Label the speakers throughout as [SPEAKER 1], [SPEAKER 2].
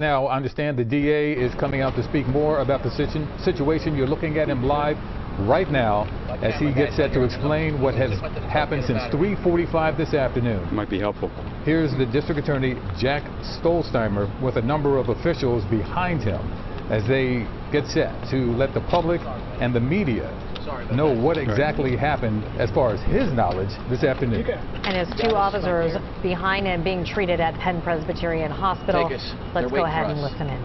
[SPEAKER 1] Now, I understand the DA is coming out to speak more about the situation. You're looking at him live right now as he gets set to explain what has happened since 3:45 this afternoon.
[SPEAKER 2] Might be helpful.
[SPEAKER 1] Here's the District Attorney Jack Stollsteimer with a number of officials behind him as they get set to let the public and the media know what exactly happened as far as his knowledge this afternoon.
[SPEAKER 3] And his two officers behind him being treated at Penn Presbyterian Hospital. Let's go ahead and listen in.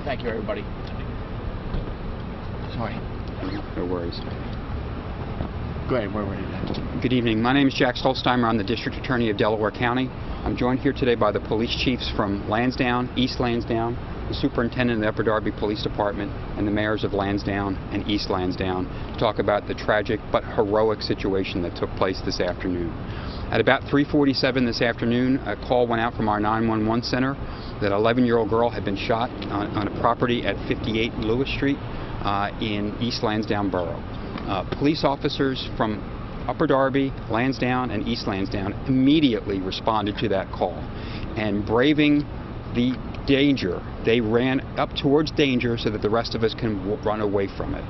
[SPEAKER 4] Thank you, everybody. Sorry.
[SPEAKER 2] No worries.
[SPEAKER 4] Go ahead, we're ready now.
[SPEAKER 2] Good evening. My name is Jack Stollsteimer. I'm the District Attorney of Delaware County. I'm joined here today by the police chiefs from Lansdowne, East Lansdowne, the superintendent of the Upper Darby Police Department, and the mayors of Lansdowne and East Lansdowne to talk about the tragic but heroic situation that took place this afternoon. At about 3:47 this afternoon, a call went out from our 911 center that an 11-year-old girl had been shot on a property at 58 Lewis Street in East Lansdowne Borough. Police officers from Upper Darby, Lansdowne, and East Lansdowne immediately responded to that call, and braving the danger, they ran up towards danger so that the rest of us can run away from it.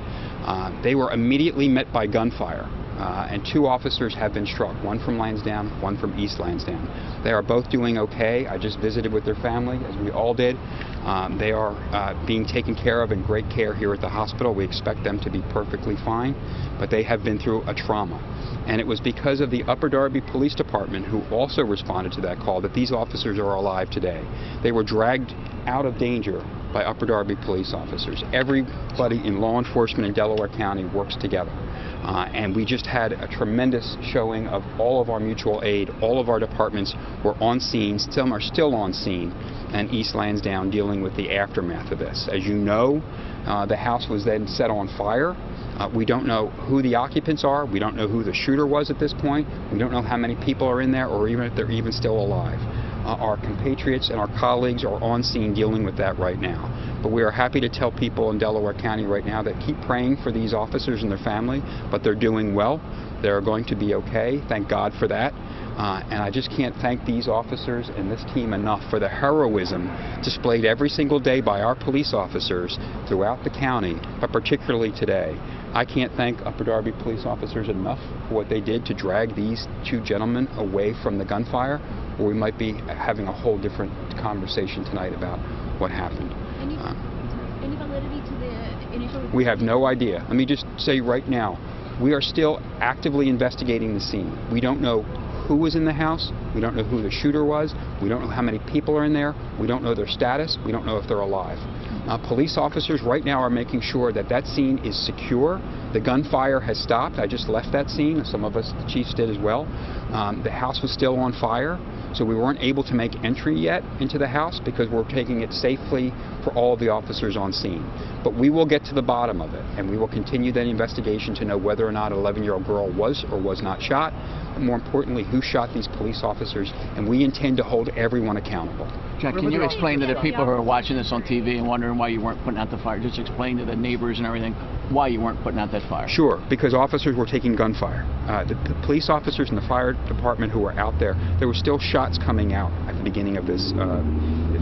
[SPEAKER 2] They were immediately met by gunfire, and two officers have been struck, one from Lansdowne, one from East Lansdowne. They are both doing okay. I just visited with their family, as we all did. They are being taken care of in great care here at the hospital. We expect them to be perfectly fine, but they have been through a trauma. And it was because of the Upper Darby Police Department, who also responded to that call, that these officers are alive today. They were dragged out of danger by Upper Darby police officers. Everybody in law enforcement in Delaware County works together. And we just had a tremendous showing of all of our mutual aid. All of our departments were on scene, some are still on scene, and East Lansdowne dealing with the aftermath of this. As you know, the house was then set on fire. We don't know who the occupants are. We don't know who the shooter was at this point. We don't know how many people are in there or even if they're even still alive. Our compatriots and our colleagues are on scene dealing with that right now. But we are happy to tell people in Delaware County right now that keep praying for these officers and their family, but they're doing well. They're going to be okay. Thank God for that. And I just can't thank these officers and this team enough for the heroism displayed every single day by our police officers throughout the county, but particularly today. I can't thank Upper Darby police officers enough for what they did to drag these two gentlemen away from the gunfire, or we might be having a whole different conversation tonight about what happened.
[SPEAKER 5] Any validity to the initial report?
[SPEAKER 2] We have no idea. Let me just say right now, we are still actively investigating the scene. We don't know who was in the house. We don't know who the shooter was. We don't know how many people are in there. We don't know their status. We don't know if they're alive. Police officers right now are making sure that that scene is secure. The gunfire has stopped. I just left that scene. Some of us, the chiefs, did as well. The house was still on fire, so we weren't able to make entry yet into the house because we're taking it safely for all of the officers on scene. But we will get to the bottom of it, and we will continue that investigation to know whether or not an 11-year-old girl was or was not shot, but more importantly, who shot these police officers, and we intend to hold everyone accountable.
[SPEAKER 4] Jack, can you explain to the people who are watching this on TV and wondering why you weren't putting out the fire? Just explain to the neighbors and everything why you weren't putting out that fire.
[SPEAKER 2] Sure, because officers were taking gunfire. The police officers and the fire department who were out there were still shots coming out at the beginning of this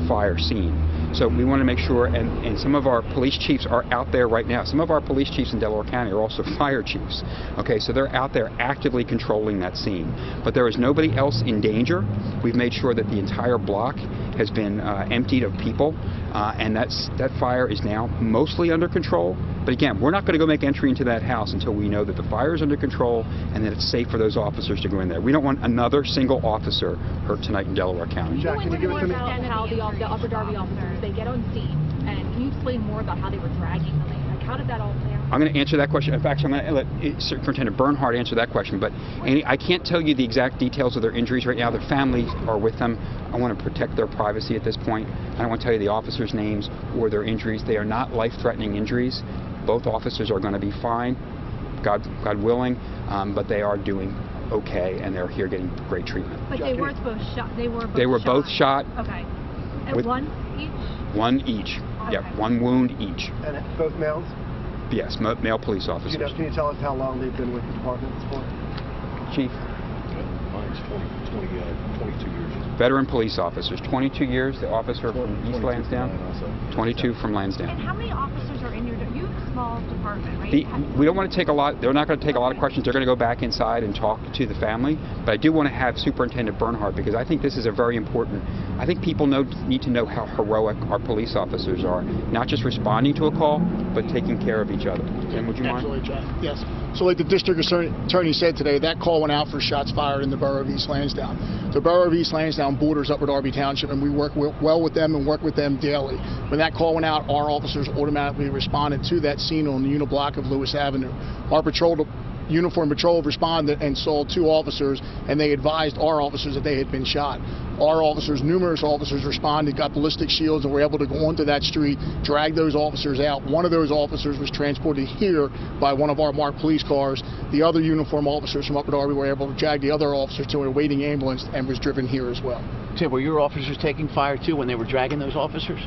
[SPEAKER 2] fire scene. So we want to make sure, and some of our police chiefs are out there right now. Some of our police chiefs in Delaware County are also fire chiefs. Okay, so they're out there actively controlling that scene. But there is nobody else in danger. We've made sure that the entire block has been emptied of people, and that fire is now mostly under control. But again, we're not going to go make entry into that house until we know that the fire is under control and that it's safe for those officers to go in there. We don't want another single officer hurt tonight in Delaware County.
[SPEAKER 5] Jack, can you give us about how the Upper Darby officers, they get on scene, and can you explain more about how they were dragging them? Like, how did that all play out?
[SPEAKER 2] I'm going to answer that question. In fact, I'm going to let Superintendent Bernhardt answer that question. But Annie, I can't tell you the exact details of their injuries right now. Their families are with them. I want to protect their privacy at this point. I don't want to tell you the officers' names or their injuries. They are not life-threatening injuries. Both officers are going to be fine, God willing, but they are doing okay, and they're here getting great treatment.
[SPEAKER 5] But they weren't both shot. They were
[SPEAKER 2] both shot.
[SPEAKER 5] Okay. And one each?
[SPEAKER 2] One each. Okay. Yeah, one wound each.
[SPEAKER 6] And both males?
[SPEAKER 2] Yes, male police officers.
[SPEAKER 6] Can you tell us how long they've been with the department for?
[SPEAKER 2] Chief?
[SPEAKER 7] Mine's 20
[SPEAKER 6] 22 years.
[SPEAKER 2] Veteran police officers, 22 years. The officer from East Lansdowne, 22 from Lansdowne.
[SPEAKER 7] And how many officers are in your, you have a small department, right?
[SPEAKER 2] We don't want to take a lot, they're not going to take a lot of questions. They're going to go back inside and talk to the family. But I do want to have Superintendent Bernhardt, because I think this is a very important, I think people need to know how heroic our police officers are. Not just responding to a call, but taking care of each other. Jim, would you mind?
[SPEAKER 8] Absolutely, Jeff. Yes. So like the district attorney said today, that call went out for shots fired in the borough of East Lansdowne. The borough of East Lansdowne borders Upper Darby Township, and we work well with them and work with them daily. When that call went out, our officers automatically responded to that scene on the uniblock of Lewis Avenue. Our uniform patrol responded and saw 2 officers, and they advised our officers that they had been shot. Our officers, numerous officers responded, got ballistic shields, and were able to go onto that street, drag those officers out. One of those officers was transported here by one of our marked police cars. The other uniform officers from Upper Darby were able to drag the other officer to a waiting ambulance and was driven here as well.
[SPEAKER 4] Tim, were your officers taking fire too when they were dragging those officers?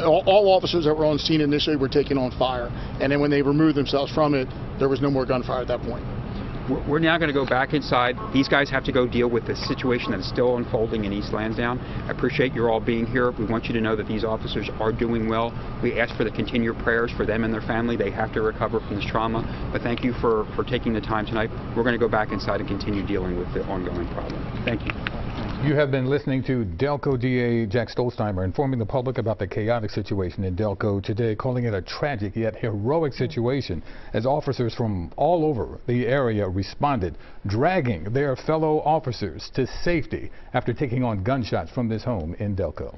[SPEAKER 8] All officers that were on scene initially were taken on fire, and then when they removed themselves from it, there was no more gunfire at that point.
[SPEAKER 2] We're now going to go back inside. These guys have to go deal with the situation that is still unfolding in East Lansdowne. I appreciate you all being here. We want you to know that these officers are doing well. We ask for the continued prayers for them and their family. They have to recover from this trauma. But thank you for taking the time tonight. We're going to go back inside and continue dealing with the ongoing problem. Thank you.
[SPEAKER 1] You have been listening to Delco DA Jack Stollsteimer informing the public about the chaotic situation in Delco today, calling it a tragic yet heroic situation as officers from all over the area responded, dragging their fellow officers to safety after taking on gunshots from this home in Delco.